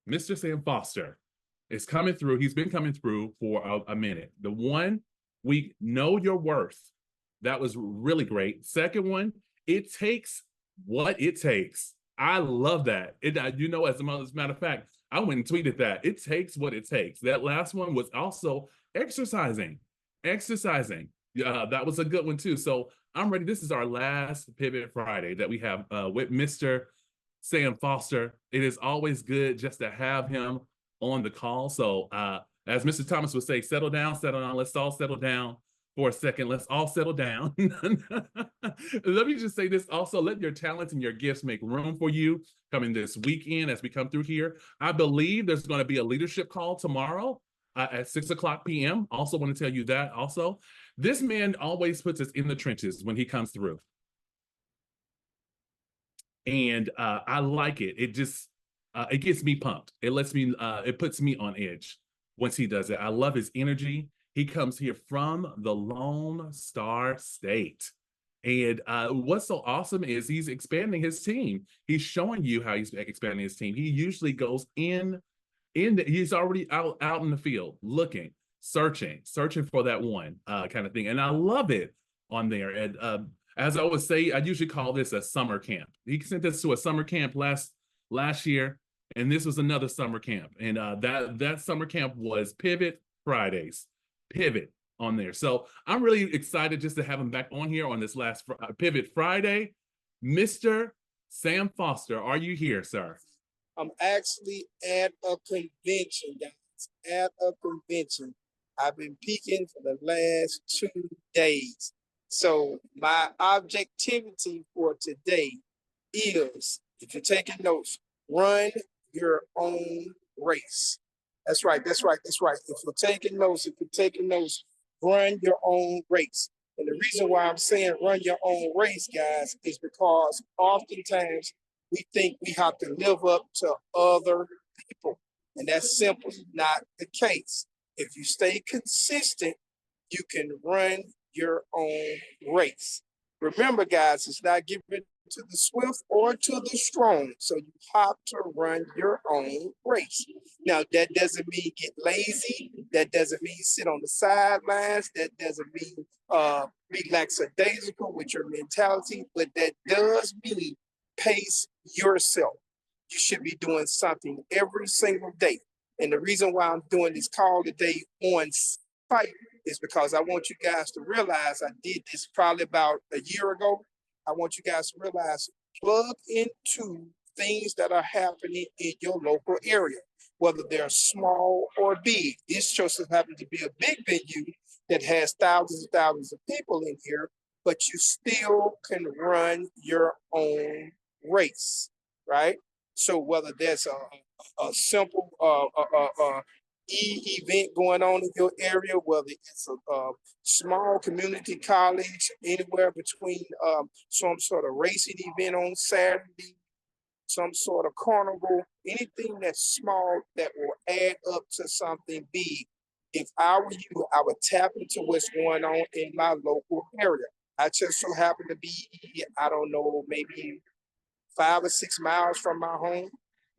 Mr. Sam Foster is coming through. He's been coming through for a minute. The 1 week, Know Your Worth. That was really great. Second one, It Takes What It Takes. I love that. As a matter of fact, I went and tweeted that. It takes what it takes. That last one was also exercising. Exercising. That was a good one too. So I'm ready. This is our last Pivot Friday that we have with Mr. Sam Foster. It is always good just to have him on the call. So as Mr. Thomas would say, settle down, settle down. Let's all settle down for a second. Let's all settle down. Let me just say this also, let your talents and your gifts make room for you coming this weekend as we come through here. I believe there's going to be a leadership call tomorrow at 6 o'clock p.m. Also want to tell you that also. This man always puts us in the trenches when he comes through. And I like it. It gets me pumped. It puts me on edge once he does it. I love his energy. He comes here from the Lone Star State. And what's so awesome is he's expanding his team. He's showing you how he's expanding his team. He usually goes he's already out in the field looking, searching for that one kind of thing. And I love it on there. And as I would say, I usually call this a summer camp. He sent us to a summer camp last year, and this was another summer camp. And that summer camp was Pivot Fridays, Pivot on there. So I'm really excited just to have him back on here on this last Pivot Friday. Mr. Sam Foster, are you here, sir? I'm actually at a convention, guys. At a convention. I've been peaking for the last 2 days. So my objectivity for today is, if you're taking notes, run your own race. That's right. That's right. That's right. If you're taking notes, run your own race. And the reason why I'm saying run your own race, guys, is because oftentimes we think we have to live up to other people. And that's simply not the case. If you stay consistent, you can run your own race. Remember, guys, it's not given to the swift or to the strong. So you have to run your own race. Now, that doesn't mean get lazy. That doesn't mean sit on the sidelines. That doesn't mean be lackadaisical with your mentality. But that does mean pace yourself. You should be doing something every single day. And the reason why I'm doing this call today on site is because I want you guys to realize I did this probably about a year ago. I want you guys to realize plug into things that are happening in your local area, whether they're small or big. This just happens to be a big venue that has thousands and thousands of people in here, but you still can run your own race, right? So whether there's a simple event going on in your area, whether it's a small community college, anywhere between some sort of racing event on Saturday, some sort of carnival, anything that's small that will add up to something big. If I were you, I would tap into what's going on in my local area. I just so happen to be, I don't know, maybe 5 or 6 miles from my home.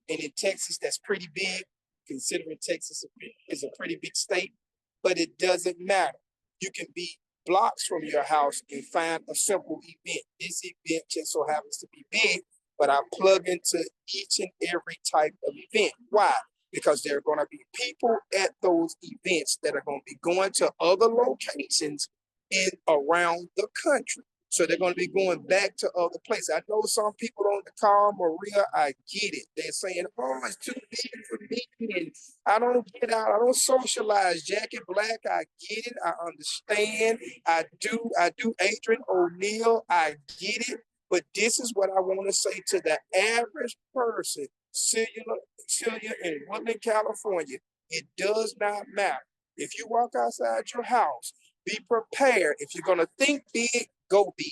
And in Texas, that's pretty big, considering Texas is a pretty big state, but it doesn't matter. You can be blocks from your house and find a simple event. This event just so happens to be big, but I plug into each and every type of event. Why? Because there are going to be people at those events that are going to be going to other locations in around the country. So they're going to be going back to other places. I know some people on the call, Maria, I get it. They're saying, oh, it's too big for me. And I don't get out. I don't socialize. Jackie Black, I get it. I understand. I do. Adrian O'Neill, I get it. But this is what I want to say to the average person, Celia in Woodland, California. It does not matter. If you walk outside your house, be prepared. If you're going to think big, go big.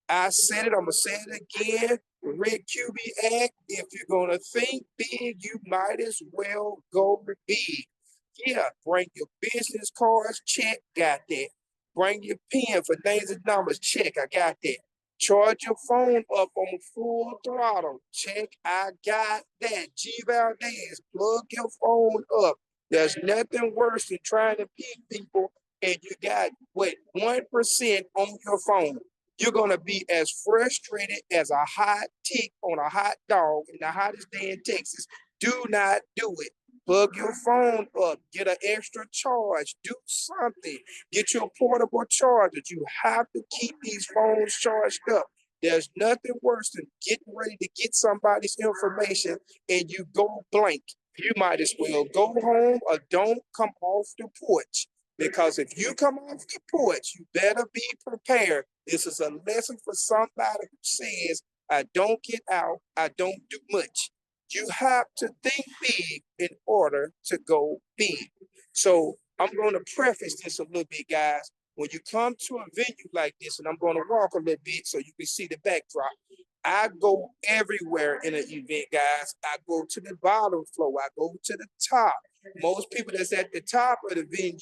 I said it, I'm going to say it again. The Red QB Act, if you're going to think big, you might as well go big. Yeah, bring your business cards, check, got that. Bring your pen for names and numbers, check, I got that. Charge your phone up on full throttle. Check, I got that. G Valdez, plug your phone up. There's nothing worse than trying to pick people and you got what 1% on your phone. You're gonna be as frustrated as a hot tick on a hot dog in the hottest day in Texas. Do not do it. Plug your phone up, get an extra charge, do something, get your portable charger. You have to keep these phones charged up. There's nothing worse than getting ready to get somebody's information and you go blank. You might as well go home or don't come off the porch. Because if you come off the porch, you better be prepared. This is a lesson for somebody who says, I don't get out, I don't do much. You have to think big in order to go big. So I'm going to preface this a little bit, guys. When you come to a venue like this, and I'm going to walk a little bit so you can see the backdrop. I go everywhere in an event, guys. I go to the bottom floor. I go to the top. Most people that's at the top of the venue,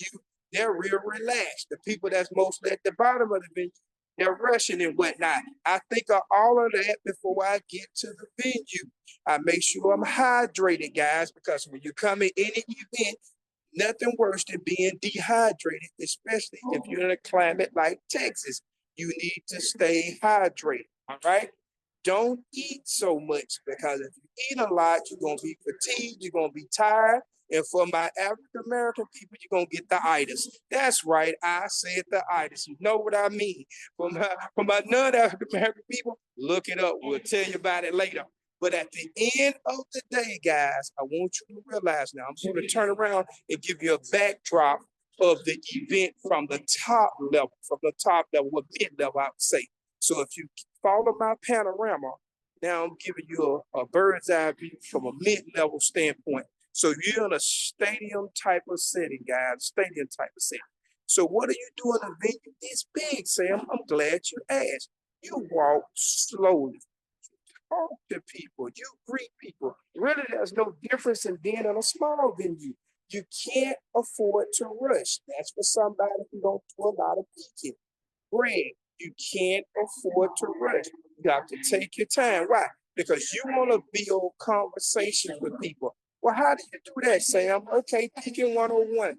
they're real relaxed. The people that's mostly at the bottom of the venue, they're rushing and whatnot. I think of all of that before I get to the venue. I make sure I'm hydrated, guys, because when you come in any event, nothing worse than being dehydrated, especially if you're in a climate like Texas. You need to stay hydrated, all right? Don't eat so much because if you eat a lot, you're going to be fatigued, you're going to be tired. And for my African American people, you're going to get the itis. That's right, I said the itis. You know what I mean. For my non African American people, look it up. We'll tell you about it later. But at the end of the day, guys, I want you to realize now, I'm going to turn around and give you a backdrop of the event from the top level, what mid level, I would say. So if you follow my panorama, now I'm giving you a bird's eye view from a mid level standpoint. So you're in a stadium type of setting, guys, stadium type of setting. So what are you doing in a venue this big, Sam? I'm glad you asked. You walk slowly, talk to people, you greet people. Really, there's no difference in being in a small venue. You can't afford to rush. That's for somebody who don't do a lot of peeking. Greg, you can't afford to rush. You have to take your time. Why? Because you want to build conversations with people. Well, how do you do that, Sam? Okay, thinking 101.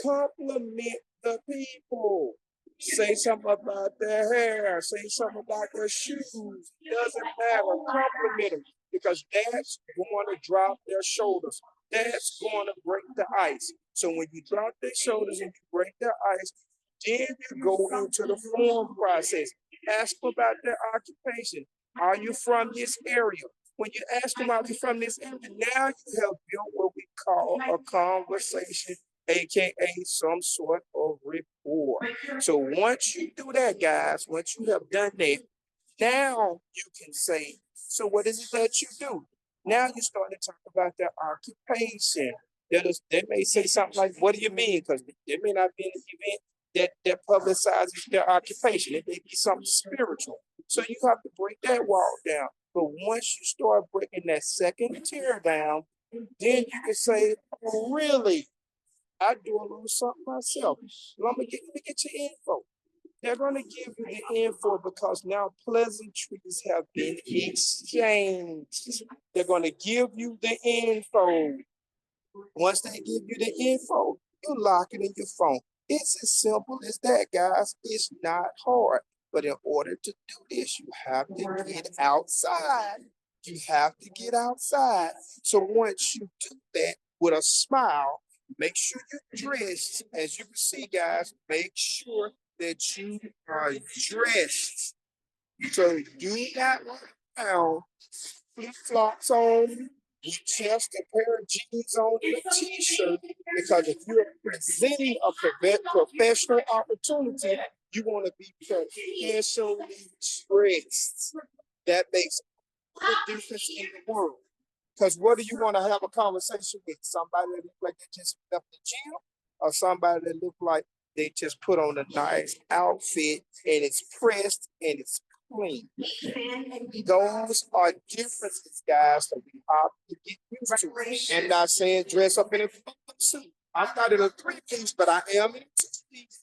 Compliment the people. Say something about their hair. Say something about their shoes. Doesn't matter. Compliment them because that's going to drop their shoulders. That's going to break the ice. So when you drop their shoulders and you break their ice, then you go into the form process. Ask them about their occupation. Are you from this area? When you ask them, are you from this area? Now you have built what we call a conversation, aka some sort of rapport. So once you do that, guys, once you have done that, now you can say, so what is it that you do? Now you start to talk about their occupation. They may say something like, what do you mean? Because they may not be in the event that publicizes their occupation. It may be something spiritual. So you have to break that wall down. But once you start breaking that second tier down, then you can say, oh, really? I do a little something myself. Well, let me get your info. They're going to give you the info because now pleasantries have been exchanged. They're going to give you the info. Once they give you the info, you lock it in your phone. It's as simple as that, guys. It's not hard. But in order to do this, you have to get outside. You have to get outside. So once you do that with a smile, make sure you're dressed. As you can see, guys, make sure that you are dressed. So do not run around flip flops on, with just a pair of jeans on and a t-shirt. Because if you're presenting a professional opportunity, you want to be professionally dressed. That makes all the difference in the world. Because what do you want to have a conversation with? Somebody that look like they just left the gym, or somebody that look like they just put on a nice outfit and it's pressed and it's clean. Those are differences, guys, that we have to get used to. And not saying dress up in a suit. I'm not in a three-piece, but I am in a two-piece,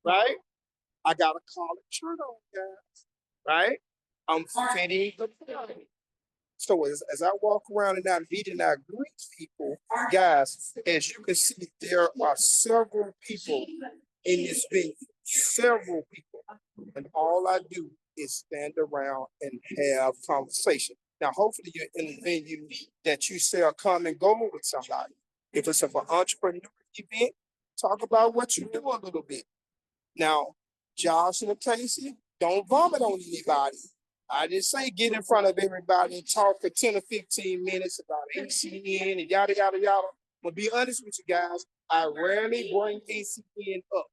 right? I got a collared shirt on, guys. right? I'm fitting the party. So as I walk around and I meet and I greet people, guys, as you can see, there are several people in this venue, several people. And all I do is stand around and have conversation. Now, hopefully you're in a venue that you say a common goal with somebody. If it's an entrepreneur event, talk about what you do a little bit. Now, Johnson and Casey, don't vomit on anybody. I didn't say get in front of everybody and talk for 10 or 15 minutes about ACN and yada, yada, yada. But be honest with you guys, I rarely bring ACN up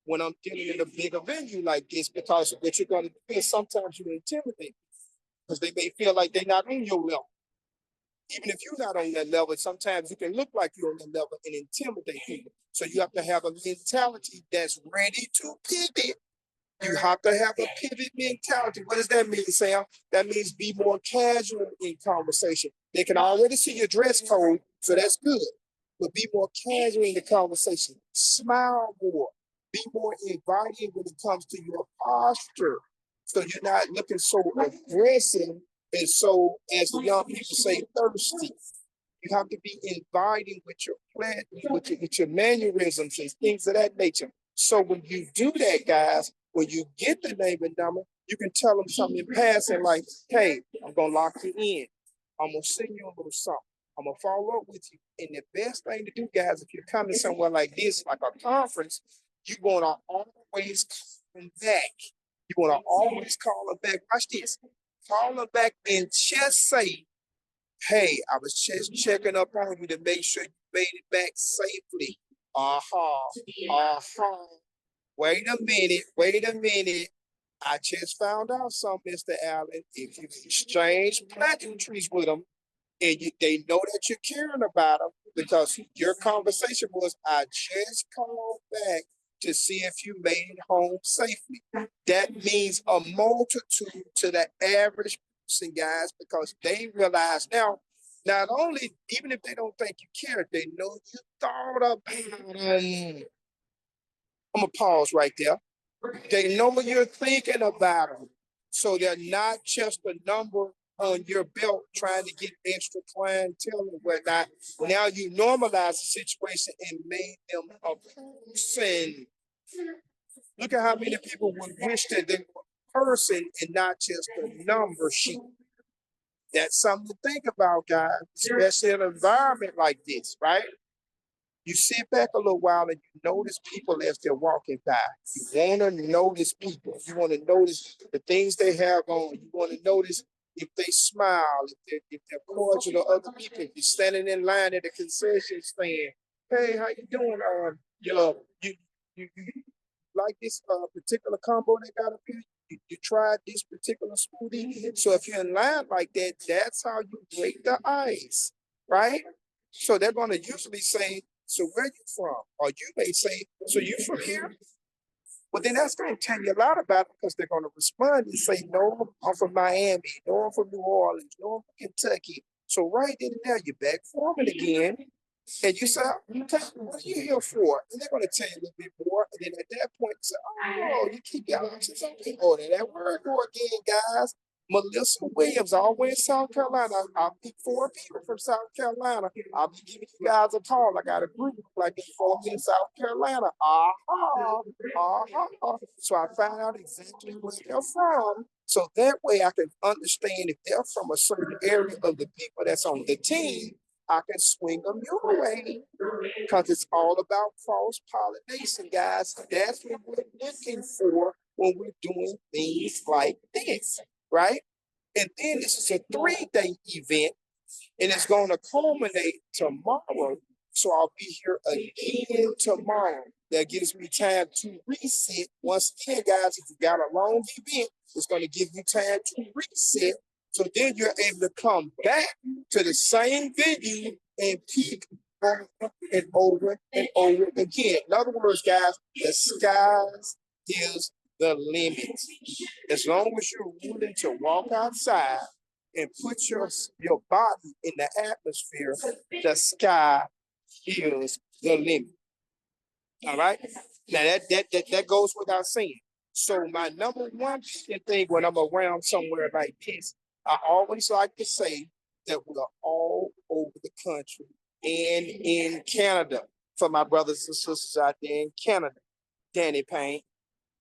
when I'm dealing in a bigger venue like this because what you're going to do is sometimes you intimidate because they may feel like they're not on your level. Even if you're not on that level, sometimes you can look like you're on that level and intimidate people. So you have to have a mentality that's ready to pivot. You have to have a pivot mentality. What does that mean, Sam? That means be more casual in conversation. They can already see your dress code, so that's good. But be more casual in the conversation. Smile more. Be more inviting when it comes to your posture. So you're not looking so aggressive and so, as the young people say, thirsty. You have to be inviting with your plan, with your mannerisms and things of that nature. So when you do that, guys, when you get the name and number, you can tell them something in passing like, hey, I'm gonna lock you in. I'm gonna send you a little something. I'm gonna follow up with you. And the best thing to do, guys, if you're coming somewhere like this, like a conference, you wanna always call them back. You wanna always call them back. Watch this. Call them back and just say, hey, I was just checking up on you to make sure you made it back safely. Wait a minute, wait a minute. I just found out something, Mr. Allen. If you exchange pleasantries with them and they know that you're caring about them, because your conversation was, I just called back to see if you made it home safely. That means a multitude to the average person, guys, because they realize now, not only, even if they don't think you care, they know you thought about them. I'm gonna pause right there. They know you're thinking about them. So they're not just a number on your belt trying to get extra clientele and whatnot. Now you normalize the situation and made them a person. Look at how many people would wish that they were a person and not just a number sheet. That's something to think about, guys, especially in an environment like this, right? You sit back a little while and you notice people as they're walking by. You want to notice people. You want to notice the things they have on. You want to notice if they smile, if they're cordial to other people. If you're standing in line at a concession stand, hey, how you doing? You like this particular combo they got up here? You tried this particular smoothie? So if you're in line like that, that's how you break the ice, right? So they're going to usually say, so where you from? Or you may say, so you from here? Well, then that's going to tell you a lot about it because they're going to respond and say, no, I'm from Miami. No, I'm from New Orleans. No, I'm from Kentucky. So right then and there, you're back forming again. And you say, okay, what are you here for? And they're going to tell you a little bit more. And then at that point, you say, oh, you keep your options open. Oh, there that word go again, guys. Melissa Williams, always South Carolina. I'll pick 4 people from South Carolina. I'll be giving you guys a call. I got a group like this for in South Carolina. So I find out exactly where they're from. So that way I can understand if they're from a certain area of the people that's on the team. I can swing them your way because it's all about cross pollination, guys. That's what we're looking for when we're doing things like this, right? And then this is a 3-day event and it's going to culminate tomorrow. So I'll be here again tomorrow. That gives me time to reset. Once again, guys, if you got a long event, it's going to give you time to reset. So then you're able to come back to the same venue and peak over and over and over again. In other words, guys, the skies is the limit. As long as you're willing to walk outside and put your body in the atmosphere, the sky is the limit. All right. Now that goes without saying. So my number one thing when I'm around somewhere like this, I always like to say that we are all over the country and in Canada for my brothers and sisters out there in Canada, Danny Payne.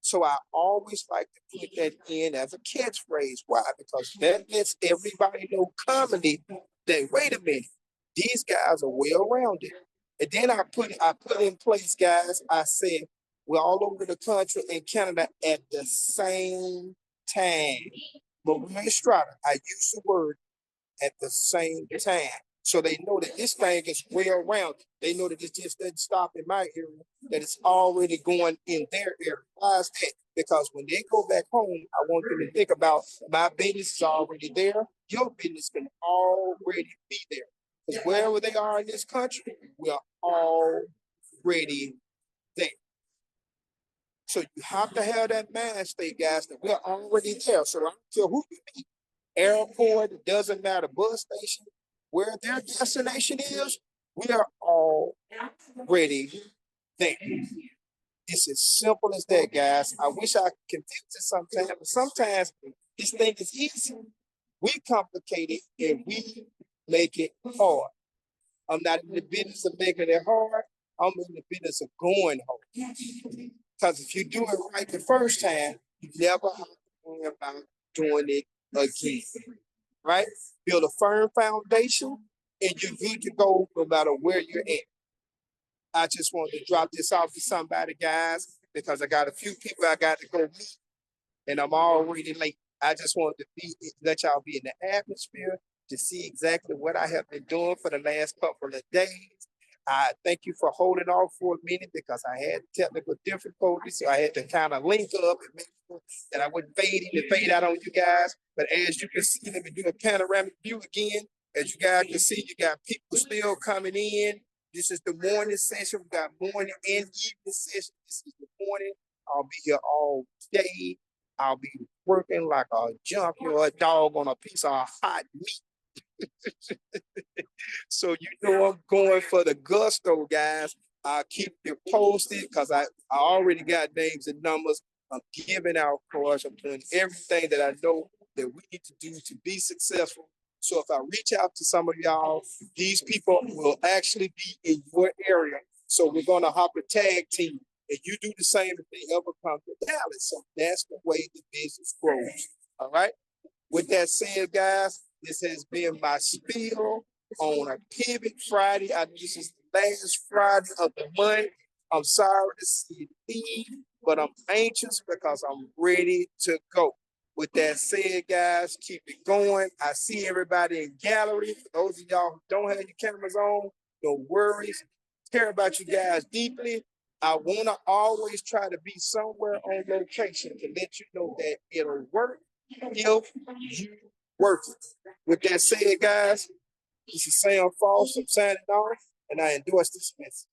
So I always like to put that in as a catchphrase. Why? Because that lets everybody know commonly that wait a minute, these guys are well rounded. And then I put in place, guys. I said we're all over the country and Canada at the same time. Maria Estrada, I use the word at the same time. So they know that this thing is well rounded. They know that it just doesn't stop in my area, that it's already going in their area. Why is that? Because when they go back home, I want them to think about my business is already there. Your business can already be there. Because wherever they are in this country, we are already there. So you have to have that mind state, guys, that we're already there. So I don't care who you meet, airport, it doesn't matter, bus station, where their destination is, we are already there. It's as simple as that, guys. I wish I could convince it sometimes, but sometimes this thing is easy. We complicate it and we make it hard. I'm not in the business of making it hard. I'm in the business of going hard. Because if you do it right the first time, you never have to worry about doing it again. Right? Build a firm foundation and you're good to go no matter where you're at. I just wanted to drop this off to somebody, guys, because I got a few people I got to go meet and I'm already late. I just wanted to let y'all be in the atmosphere to see exactly what I have been doing for the last couple of days. I thank you for holding off for a minute because I had technical difficulties, so I had to kind of link up and make sure that I wouldn't fade in and fade out on you guys. But as you can see, let me do a panoramic view again. As you guys can see, you got people still coming in. This is the morning session. We got morning and evening session. This is the morning. I'll be here all day. I'll be working like a junkyard dog on a piece of hot meat. So you know I'm going for the gusto, guys. I'll keep you posted because I already got names and numbers. I'm giving out cards. I'm doing everything that I know that we need to do to be successful. So if I reach out to some of y'all, these people will actually be in your area. So we're going to hop a tag team. And you do the same if they ever come to Dallas. So that's the way the business grows. All right. With that said, guys, this has been my spiel on a Pivot Friday. I know this is the last Friday of the month. I'm sorry to see it leave, but I'm anxious because I'm ready to go. With that said, guys, keep it going. I see everybody in gallery. For those of y'all who don't have your cameras on, no worries. Care about you guys deeply. I want to always try to be somewhere on location to let you know that it'll work if you work it. With that said, guys, this is Sam Falls. I'm signing off, and I endorse this message.